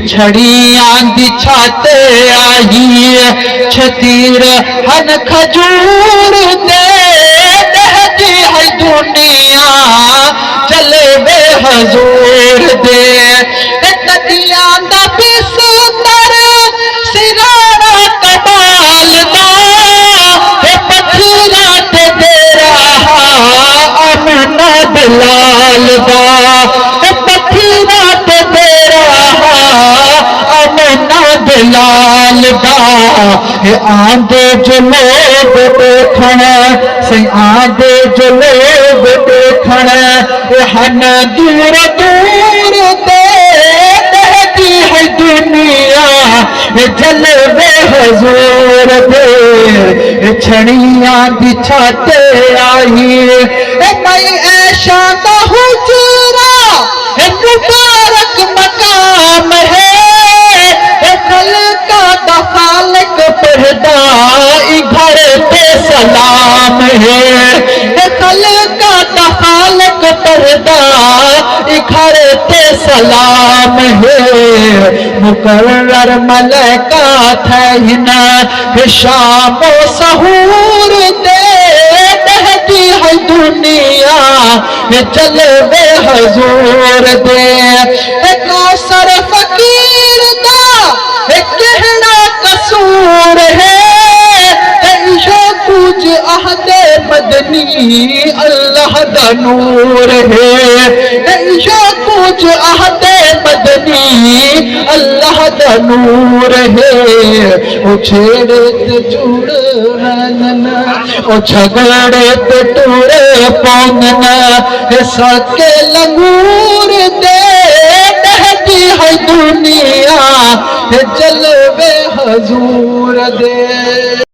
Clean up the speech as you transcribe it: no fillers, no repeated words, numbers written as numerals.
छड़ियां दी छाते आई छतीर हन खजूर दे दहदी है दुनिया चले बे हजूर दे तदियां दा बिस्तर सिराना कमाल दा पत्थरा ते तेरा अमना बिलाल दा पत्थरा ते बिलाल दा आंदे जो लोग देखण से आंदे जो लोग देखण हन दूर दूर ते दहदी है दुनिया जलवे हजूर दे छड़ियां दी छाते आई मई ऐशा दा हुजरा मुबारक मकाम है खालिक पर्दा घर पे सलाम है खालिक पर्दा घर पे सलाम है मुकर्रर मलका थैना शामो सहूर दे दहदी है दुनिया जलवे हजूर दे कौसर फकीर दा कहना कसूर है जो कुछ अहदे मदनी अल्लाह दा नूर है जो कुछ अहदे मदनी अल्लाह दा नूर है ओ छेड़े ते जुड़ना ओ झगड़े ते टूरे पौंगना सके लंगूर दे दहदी है दुनिया जलवे हजूर दे।